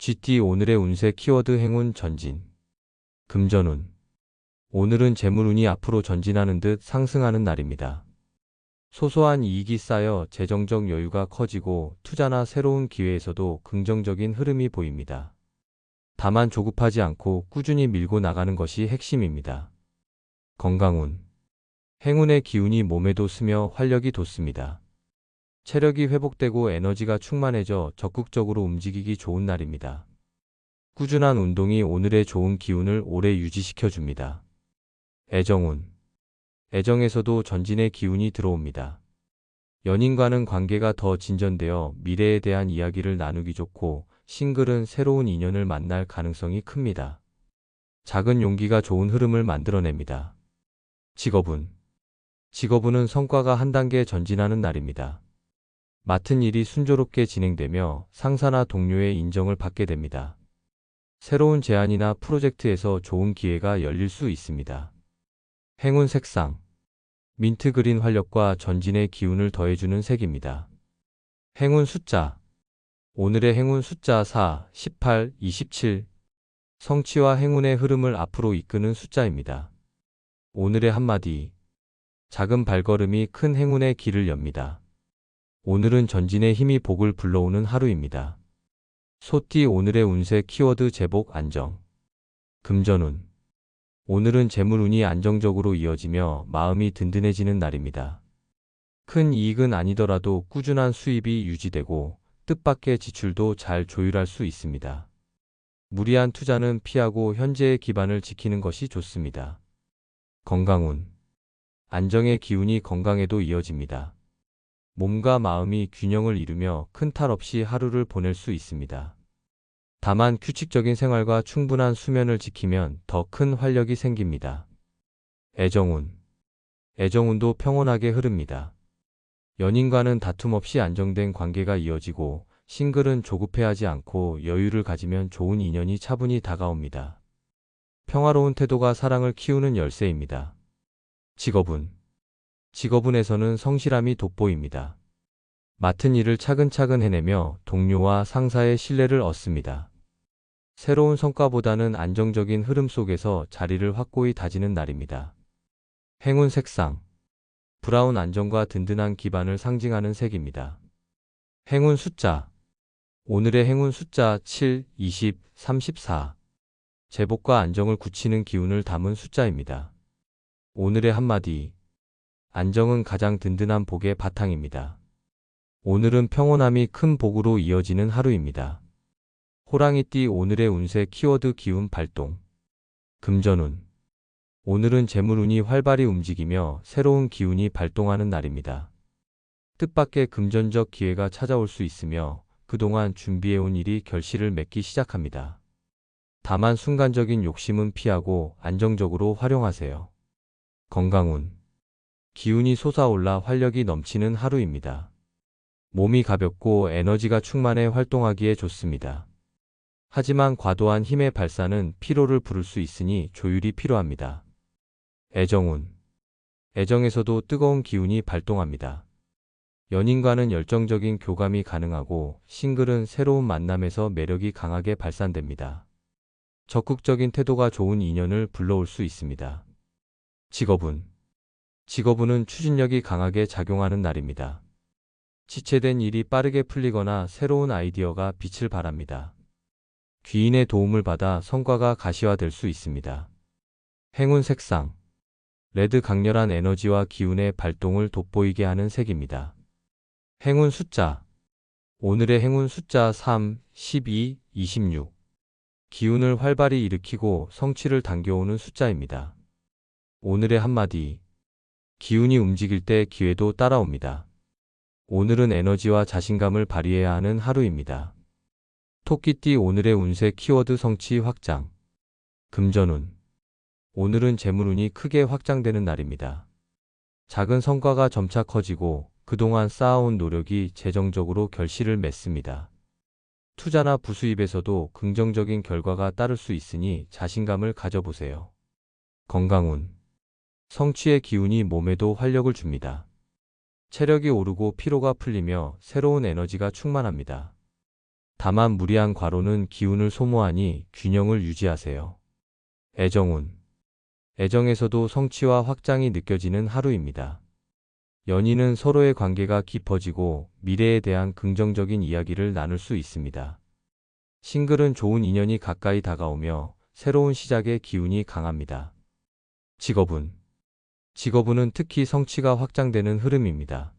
GT 오늘의 운세 키워드 행운 전진. 금전운. 오늘은 재물운이 앞으로 전진하는 듯 상승하는 날입니다. 소소한 이익이 쌓여 재정적 여유가 커지고 투자나 새로운 기회에서도 긍정적인 흐름이 보입니다. 다만 조급하지 않고 꾸준히 밀고 나가는 것이 핵심입니다. 건강운. 행운의 기운이 몸에도 스며 활력이 돋습니다. 체력이 회복되고 에너지가 충만해져 적극적으로 움직이기 좋은 날입니다. 꾸준한 운동이 오늘의 좋은 기운을 오래 유지시켜 줍니다. 애정운. 애정에서도 전진의 기운이 들어옵니다. 연인과는 관계가 더 진전되어 미래에 대한 이야기를 나누기 좋고, 싱글은 새로운 인연을 만날 가능성이 큽니다. 작은 용기가 좋은 흐름을 만들어냅니다. 직업운. 직업운은 성과가 한 단계 전진하는 날입니다. 맡은 일이 순조롭게 진행되며 상사나 동료의 인정을 받게 됩니다. 새로운 제안이나 프로젝트에서 좋은 기회가 열릴 수 있습니다. 행운 색상. 민트 그린 활력과 전진의 기운을 더해주는 색입니다. 행운 숫자. 오늘의 행운 숫자 4, 18, 27. 성취와 행운의 흐름을 앞으로 이끄는 숫자입니다. 오늘의 한마디. 작은 발걸음이 큰 행운의 길을 엽니다. 오늘은 전진의 힘이 복을 불러오는 하루입니다. 소띠 오늘의 운세 키워드 제복 안정. 금전운. 오늘은 재물운이 안정적으로 이어지며 마음이 든든해지는 날입니다. 큰 이익은 아니더라도 꾸준한 수입이 유지되고 뜻밖의 지출도 잘 조율할 수 있습니다. 무리한 투자는 피하고 현재의 기반을 지키는 것이 좋습니다. 건강운. 안정의 기운이 건강에도 이어집니다. 몸과 마음이 균형을 이루며 큰 탈 없이 하루를 보낼 수 있습니다. 다만 규칙적인 생활과 충분한 수면을 지키면 더 큰 활력이 생깁니다. 애정운. 애정운도 평온하게 흐릅니다. 연인과는 다툼 없이 안정된 관계가 이어지고, 싱글은 조급해하지 않고 여유를 가지면 좋은 인연이 차분히 다가옵니다. 평화로운 태도가 사랑을 키우는 열쇠입니다. 직업운. 직업운에서는 성실함이 돋보입니다. 맡은 일을 차근차근 해내며 동료와 상사의 신뢰를 얻습니다. 새로운 성과보다는 안정적인 흐름 속에서 자리를 확고히 다지는 날입니다. 행운 색상. 브라운 안정과 든든한 기반을 상징하는 색입니다. 행운 숫자. 오늘의 행운 숫자 7, 20, 34. 제복과 안정을 굳히는 기운을 담은 숫자입니다. 오늘의 한마디. 안정은 가장 든든한 복의 바탕입니다. 오늘은 평온함이 큰 복으로 이어지는 하루입니다. 호랑이띠 오늘의 운세 키워드 기운 발동. 금전운. 오늘은 재물운이 활발히 움직이며 새로운 기운이 발동하는 날입니다. 뜻밖의 금전적 기회가 찾아올 수 있으며 그동안 준비해온 일이 결실을 맺기 시작합니다. 다만 순간적인 욕심은 피하고 안정적으로 활용하세요. 건강운. 기운이 솟아올라 활력이 넘치는 하루입니다. 몸이 가볍고 에너지가 충만해 활동하기에 좋습니다. 하지만 과도한 힘의 발산은 피로를 부를 수 있으니 조율이 필요합니다. 애정운. 애정에서도 뜨거운 기운이 발동합니다. 연인과는 열정적인 교감이 가능하고, 싱글은 새로운 만남에서 매력이 강하게 발산됩니다. 적극적인 태도가 좋은 인연을 불러올 수 있습니다. 직업운. 직업운은 추진력이 강하게 작용하는 날입니다. 지체된 일이 빠르게 풀리거나 새로운 아이디어가 빛을 발합니다. 귀인의 도움을 받아 성과가 가시화될 수 있습니다. 행운 색상. 레드 강렬한 에너지와 기운의 발동을 돋보이게 하는 색입니다. 행운 숫자. 오늘의 행운 숫자 3, 12, 26. 기운을 활발히 일으키고 성취를 당겨오는 숫자입니다. 오늘의 한마디. 기운이 움직일 때 기회도 따라옵니다. 오늘은 에너지와 자신감을 발휘해야 하는 하루입니다. 토끼띠 오늘의 운세 키워드 성취 확장. 금전운. 오늘은 재물운이 크게 확장되는 날입니다. 작은 성과가 점차 커지고 그동안 쌓아온 노력이 재정적으로 결실을 맺습니다. 투자나 부수입에서도 긍정적인 결과가 따를 수 있으니 자신감을 가져보세요. 건강운. 성취의 기운이 몸에도 활력을 줍니다. 체력이 오르고 피로가 풀리며 새로운 에너지가 충만합니다. 다만 무리한 과로는 기운을 소모하니 균형을 유지하세요. 애정운. 애정에서도 성취와 확장이 느껴지는 하루입니다. 연인은 서로의 관계가 깊어지고 미래에 대한 긍정적인 이야기를 나눌 수 있습니다. 싱글은 좋은 인연이 가까이 다가오며 새로운 시작의 기운이 강합니다. 직업운. 직업운은 특히 성취가 확장되는 흐름입니다.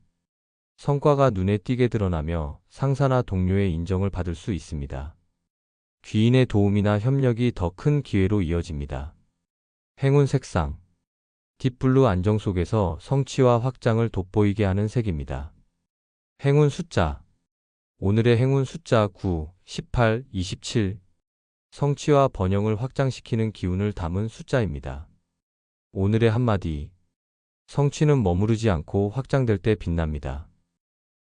성과가 눈에 띄게 드러나며 상사나 동료의 인정을 받을 수 있습니다. 귀인의 도움이나 협력이 더 큰 기회로 이어집니다. 행운 색상. 딥블루 안정 속에서 성취와 확장을 돋보이게 하는 색입니다. 행운 숫자. 오늘의 행운 숫자 9, 18, 27. 성취와 번영을 확장시키는 기운을 담은 숫자입니다. 오늘의 한마디. 성취는 머무르지 않고 확장될 때 빛납니다.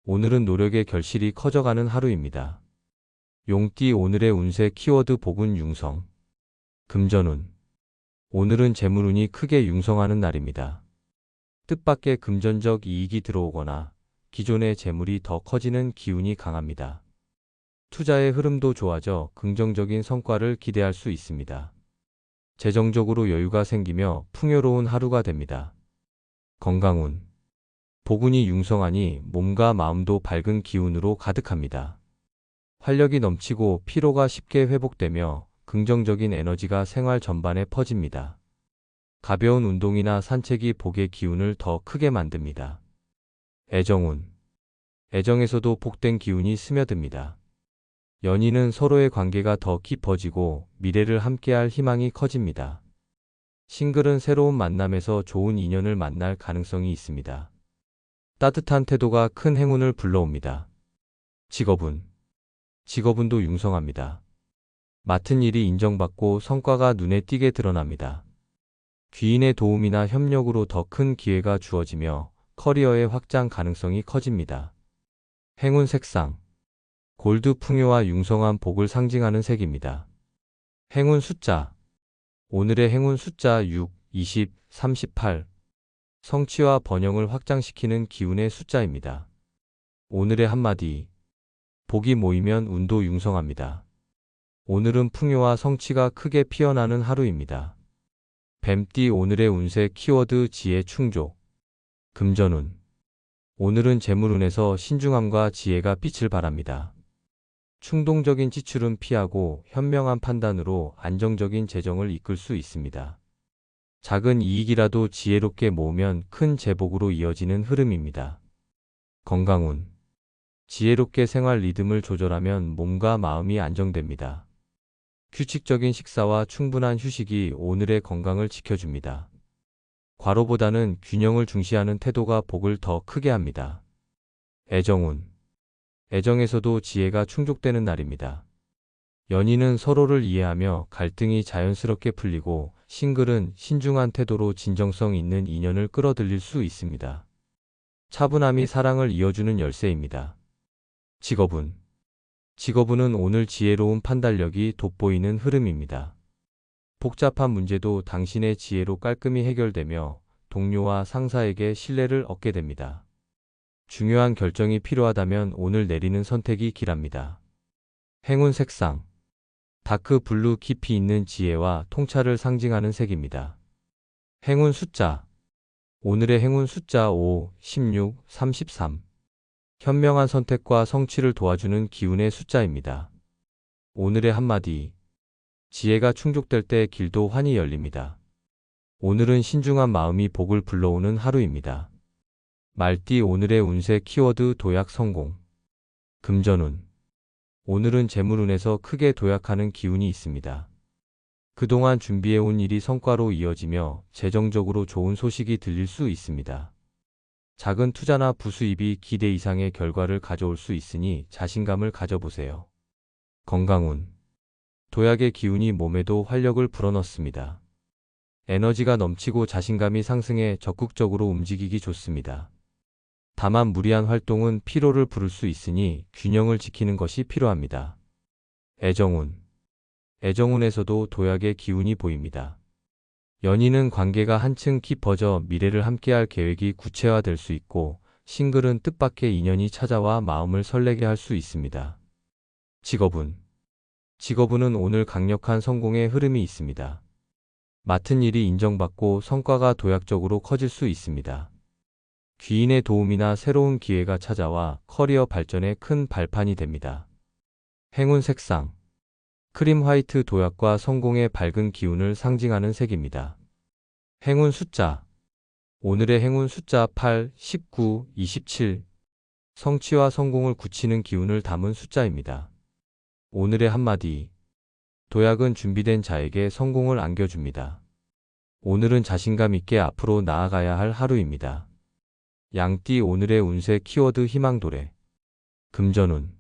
오늘은 노력의 결실이 커져가는 하루입니다. 용띠 오늘의 운세 키워드 복운 융성. 금전운. 오늘은 재물운이 크게 융성하는 날입니다. 뜻밖의 금전적 이익이 들어오거나 기존의 재물이 더 커지는 기운이 강합니다. 투자의 흐름도 좋아져 긍정적인 성과를 기대할 수 있습니다. 재정적으로 여유가 생기며 풍요로운 하루가 됩니다. 건강운. 복운이 융성하니 몸과 마음도 밝은 기운으로 가득합니다. 활력이 넘치고 피로가 쉽게 회복되며 긍정적인 에너지가 생활 전반에 퍼집니다. 가벼운 운동이나 산책이 복의 기운을 더 크게 만듭니다. 애정운. 애정에서도 복된 기운이 스며듭니다. 연인은 서로의 관계가 더 깊어지고 미래를 함께할 희망이 커집니다. 싱글은 새로운 만남에서 좋은 인연을 만날 가능성이 있습니다. 따뜻한 태도가 큰 행운을 불러옵니다. 직업운. 직업운도 융성합니다. 맡은 일이 인정받고 성과가 눈에 띄게 드러납니다. 귀인의 도움이나 협력으로 더 큰 기회가 주어지며 커리어의 확장 가능성이 커집니다. 행운 색상. 골드 풍요와 융성한 복을 상징하는 색입니다. 행운 숫자. 오늘의 행운 숫자 6, 20, 38. 성취와 번영을 확장시키는 기운의 숫자입니다. 오늘의 한마디. 복이 모이면 운도 융성합니다. 오늘은 풍요와 성취가 크게 피어나는 하루입니다. 뱀띠 오늘의 운세 키워드 지혜 충족. 금전운. 오늘은 재물운에서 신중함과 지혜가 빛을 발합니다. 충동적인 지출은 피하고 현명한 판단으로 안정적인 재정을 이끌 수 있습니다. 작은 이익이라도 지혜롭게 모으면 큰 재복으로 이어지는 흐름입니다. 건강운. 지혜롭게 생활 리듬을 조절하면 몸과 마음이 안정됩니다. 규칙적인 식사와 충분한 휴식이 오늘의 건강을 지켜줍니다. 과로보다는 균형을 중시하는 태도가 복을 더 크게 합니다. 애정운. 애정에서도 지혜가 충족되는 날입니다. 연인은 서로를 이해하며 갈등이 자연스럽게 풀리고 싱글은 신중한 태도로 진정성 있는 인연을 끌어들일 수 있습니다. 차분함이 사랑을 이어주는 열쇠입니다. 직업운. 직업운은 오늘 지혜로운 판단력이 돋보이는 흐름입니다. 복잡한 문제도 당신의 지혜로 깔끔히 해결되며 동료와 상사에게 신뢰를 얻게 됩니다. 중요한 결정이 필요하다면 오늘 내리는 선택이 길합니다. 행운 색상. 다크 블루 깊이 있는 지혜와 통찰을 상징하는 색입니다. 행운 숫자. 오늘의 행운 숫자 5, 16, 33. 현명한 선택과 성취를 도와주는 기운의 숫자입니다. 오늘의 한마디. 지혜가 충족될 때 길도 환히 열립니다. 오늘은 신중한 마음이 복을 불러오는 하루입니다. 말띠 오늘의 운세 키워드 도약 성공. 금전운. 오늘은 재물운에서 크게 도약하는 기운이 있습니다. 그동안 준비해온 일이 성과로 이어지며 재정적으로 좋은 소식이 들릴 수 있습니다. 작은 투자나 부수입이 기대 이상의 결과를 가져올 수 있으니 자신감을 가져보세요. 건강운. 도약의 기운이 몸에도 활력을 불어넣습니다. 에너지가 넘치고 자신감이 상승해 적극적으로 움직이기 좋습니다. 다만 무리한 활동은 피로를 부를 수 있으니 균형을 지키는 것이 필요합니다. 애정운. 애정운에서도 도약의 기운이 보입니다. 연인은 관계가 한층 깊어져 미래를 함께할 계획이 구체화될 수 있고 싱글은 뜻밖의 인연이 찾아와 마음을 설레게 할 수 있습니다. 직업운. 직업운은 오늘 강력한 성공의 흐름이 있습니다. 맡은 일이 인정받고 성과가 도약적으로 커질 수 있습니다. 귀인의 도움이나 새로운 기회가 찾아와 커리어 발전에 큰 발판이 됩니다. 행운 색상. 크림 화이트 도약과 성공의 밝은 기운을 상징하는 색입니다. 행운 숫자. 오늘의 행운 숫자 8, 19, 27. 성취와 성공을 굳히는 기운을 담은 숫자입니다. 오늘의 한마디. 도약은 준비된 자에게 성공을 안겨줍니다. 오늘은 자신감 있게 앞으로 나아가야 할 하루입니다. 양띠 오늘의 운세 키워드 희망도래. 금전운.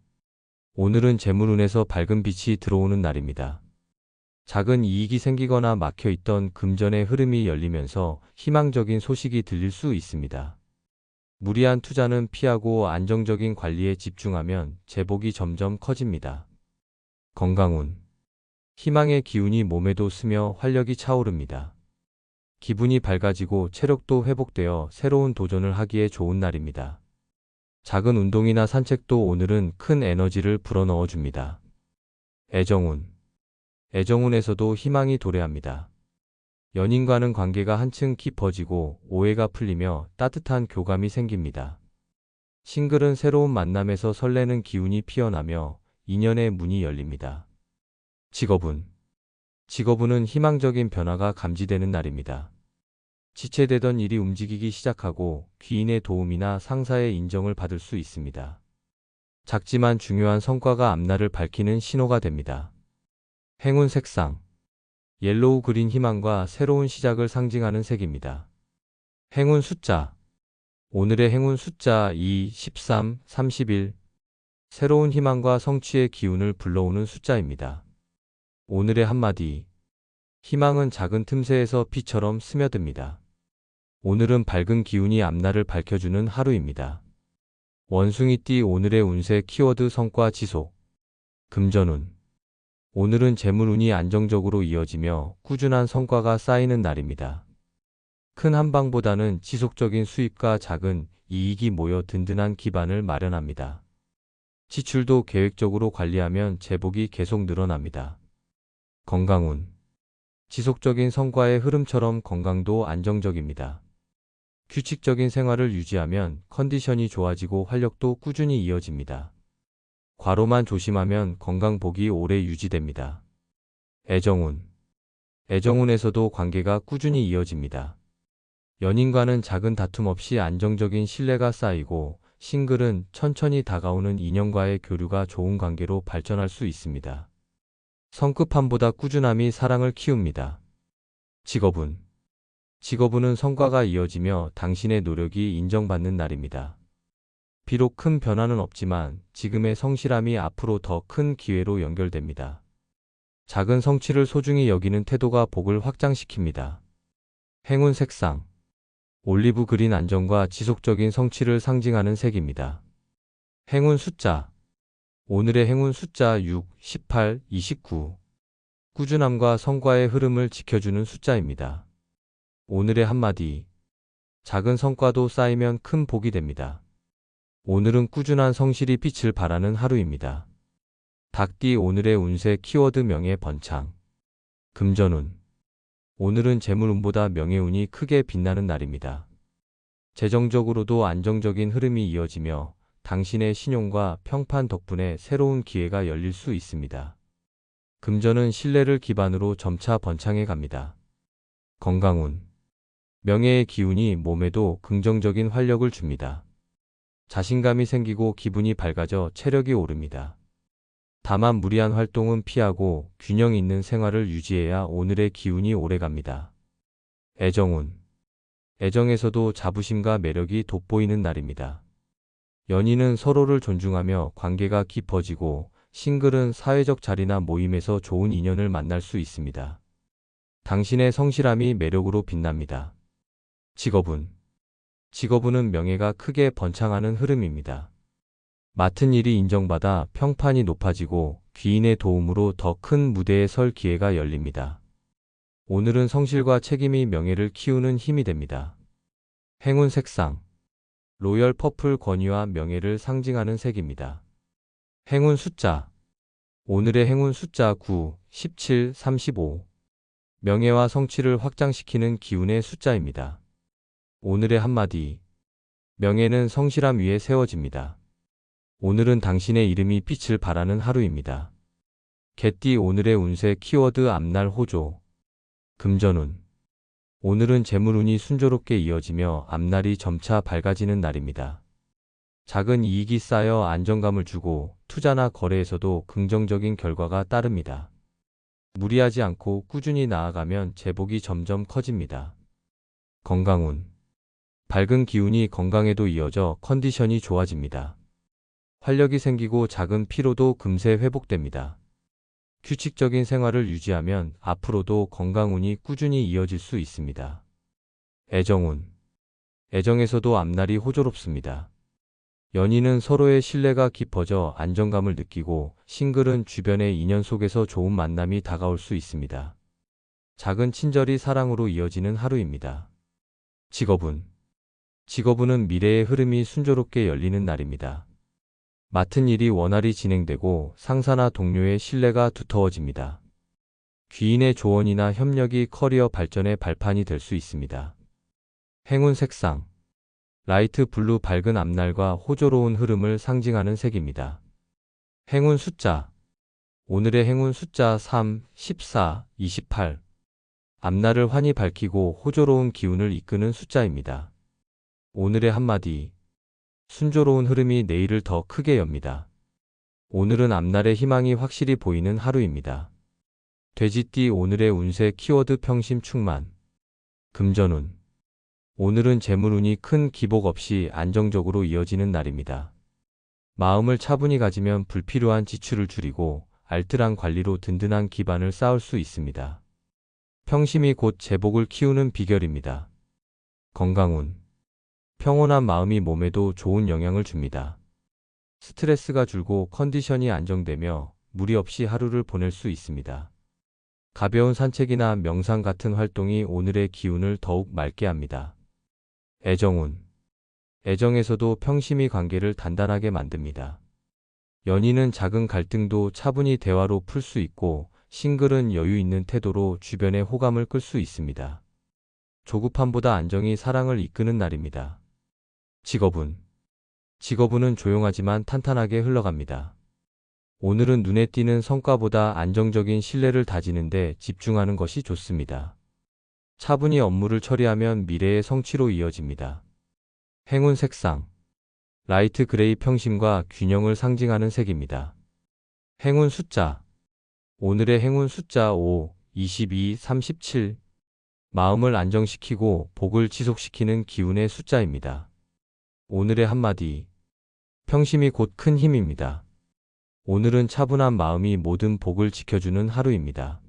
오늘은 재물운에서 밝은 빛이 들어오는 날입니다. 작은 이익이 생기거나 막혀있던 금전의 흐름이 열리면서 희망적인 소식이 들릴 수 있습니다. 무리한 투자는 피하고 안정적인 관리에 집중하면 재복이 점점 커집니다. 건강운. 희망의 기운이 몸에도 스며 활력이 차오릅니다. 기분이 밝아지고 체력도 회복되어 새로운 도전을 하기에 좋은 날입니다. 작은 운동이나 산책도 오늘은 큰 에너지를 불어넣어 줍니다. 애정운. 애정운에서도 희망이 도래합니다. 연인과는 관계가 한층 깊어지고 오해가 풀리며 따뜻한 교감이 생깁니다. 싱글은 새로운 만남에서 설레는 기운이 피어나며 인연의 문이 열립니다. 직업운. 직업운은 희망적인 변화가 감지되는 날입니다. 지체되던 일이 움직이기 시작하고 귀인의 도움이나 상사의 인정을 받을 수 있습니다. 작지만 중요한 성과가 앞날을 밝히는 신호가 됩니다. 행운 색상. 옐로우 그린 희망과 새로운 시작을 상징하는 색입니다. 행운 숫자. 오늘의 행운 숫자 2, 13, 31. 새로운 희망과 성취의 기운을 불러오는 숫자입니다. 오늘의 한마디. 희망은 작은 틈새에서 피처럼 스며듭니다. 오늘은 밝은 기운이 앞날을 밝혀주는 하루입니다. 원숭이띠 오늘의 운세 키워드 성과 지속. 금전운. 오늘은 재물운이 안정적으로 이어지며 꾸준한 성과가 쌓이는 날입니다. 큰 한방보다는 지속적인 수입과 작은 이익이 모여 든든한 기반을 마련합니다. 지출도 계획적으로 관리하면 재복이 계속 늘어납니다. 건강운. 지속적인 성과의 흐름처럼 건강도 안정적입니다. 규칙적인 생활을 유지하면 컨디션이 좋아지고 활력도 꾸준히 이어집니다. 과로만 조심하면 건강복이 오래 유지됩니다. 애정운. 애정운에서도 관계가 꾸준히 이어집니다. 연인과는 작은 다툼 없이 안정적인 신뢰가 쌓이고 싱글은 천천히 다가오는 인연과의 교류가 좋은 관계로 발전할 수 있습니다. 성급함보다 꾸준함이 사랑을 키웁니다. 직업운. 직업운은 성과가 이어지며 당신의 노력이 인정받는 날입니다. 비록 큰 변화는 없지만 지금의 성실함이 앞으로 더 큰 기회로 연결됩니다. 작은 성취를 소중히 여기는 태도가 복을 확장시킵니다. 행운 색상. 올리브 그린 안정과 지속적인 성취를 상징하는 색입니다. 행운 숫자. 오늘의 행운 숫자 6, 18, 29. 꾸준함과 성과의 흐름을 지켜주는 숫자입니다. 오늘의 한마디. 작은 성과도 쌓이면 큰 복이 됩니다. 오늘은 꾸준한 성실이 빛을 발하는 하루입니다. 닭띠 오늘의 운세 키워드 명예 번창. 금전운. 오늘은 재물운보다 명예운이 크게 빛나는 날입니다. 재정적으로도 안정적인 흐름이 이어지며 당신의 신용과 평판 덕분에 새로운 기회가 열릴 수 있습니다. 금전은 신뢰를 기반으로 점차 번창해 갑니다. 건강운. 명예의 기운이 몸에도 긍정적인 활력을 줍니다. 자신감이 생기고 기분이 밝아져 체력이 오릅니다. 다만 무리한 활동은 피하고 균형 있는 생활을 유지해야 오늘의 기운이 오래갑니다. 애정운. 애정에서도 자부심과 매력이 돋보이는 날입니다. 연인은 서로를 존중하며 관계가 깊어지고 싱글은 사회적 자리나 모임에서 좋은 인연을 만날 수 있습니다. 당신의 성실함이 매력으로 빛납니다. 직업운. 직업운은 명예가 크게 번창하는 흐름입니다. 맡은 일이 인정받아 평판이 높아지고 귀인의 도움으로 더 큰 무대에 설 기회가 열립니다. 오늘은 성실과 책임이 명예를 키우는 힘이 됩니다. 행운 색상. 로열 퍼플 권위와 명예를 상징하는 색입니다. 행운 숫자. 오늘의 행운 숫자 9, 17, 35. 명예와 성취를 확장시키는 기운의 숫자입니다. 오늘의 한마디. 명예는 성실함 위에 세워집니다. 오늘은 당신의 이름이 빛을 발하는 하루입니다. 개띠 오늘의 운세 키워드 앞날 호조. 금전운. 오늘은 재물운이 순조롭게 이어지며 앞날이 점차 밝아지는 날입니다. 작은 이익이 쌓여 안정감을 주고 투자나 거래에서도 긍정적인 결과가 따릅니다. 무리하지 않고 꾸준히 나아가면 제복이 점점 커집니다. 건강운. 밝은 기운이 건강에도 이어져 컨디션이 좋아집니다. 활력이 생기고 작은 피로도 금세 회복됩니다. 규칙적인 생활을 유지하면 앞으로도 건강운이 꾸준히 이어질 수 있습니다. 애정운. 애정에서도 앞날이 호조롭습니다. 연인은 서로의 신뢰가 깊어져 안정감을 느끼고 싱글은 주변의 인연 속에서 좋은 만남이 다가올 수 있습니다. 작은 친절이 사랑으로 이어지는 하루입니다. 직업운. 직업운은 미래의 흐름이 순조롭게 열리는 날입니다. 맡은 일이 원활히 진행되고 상사나 동료의 신뢰가 두터워집니다. 귀인의 조언이나 협력이 커리어 발전의 발판이 될 수 있습니다. 행운 색상. 라이트 블루 밝은 앞날과 호조로운 흐름을 상징하는 색입니다. 행운 숫자. 오늘의 행운 숫자 3, 14, 28. 앞날을 환히 밝히고 호조로운 기운을 이끄는 숫자입니다. 오늘의 한마디. 순조로운 흐름이 내일을 더 크게 엽니다. 오늘은 앞날의 희망이 확실히 보이는 하루입니다. 돼지띠 오늘의 운세 키워드 평심 충만. 금전운. 오늘은 재물운이 큰 기복 없이 안정적으로 이어지는 날입니다. 마음을 차분히 가지면 불필요한 지출을 줄이고 알뜰한 관리로 든든한 기반을 쌓을 수 있습니다. 평심이 곧 제복을 키우는 비결입니다. 건강운. 평온한 마음이 몸에도 좋은 영향을 줍니다. 스트레스가 줄고 컨디션이 안정되며 무리 없이 하루를 보낼 수 있습니다. 가벼운 산책이나 명상 같은 활동이 오늘의 기운을 더욱 맑게 합니다. 애정운. 애정에서도 평심이 관계를 단단하게 만듭니다. 연인은 작은 갈등도 차분히 대화로 풀 수 있고 싱글은 여유 있는 태도로 주변의 호감을 끌 수 있습니다. 조급함보다 안정이 사랑을 이끄는 날입니다. 직업운. 직업운은 조용하지만 탄탄하게 흘러갑니다. 오늘은 눈에 띄는 성과보다 안정적인 신뢰를 다지는 데 집중하는 것이 좋습니다. 차분히 업무를 처리하면 미래의 성취로 이어집니다. 행운 색상. 라이트 그레이 평심과 균형을 상징하는 색입니다. 행운 숫자. 오늘의 행운 숫자 5, 22, 37. 마음을 안정시키고 복을 지속시키는 기운의 숫자입니다. 오늘의 한마디. 평심이 곧 큰 힘입니다. 오늘은 차분한 마음이 모든 복을 지켜주는 하루입니다.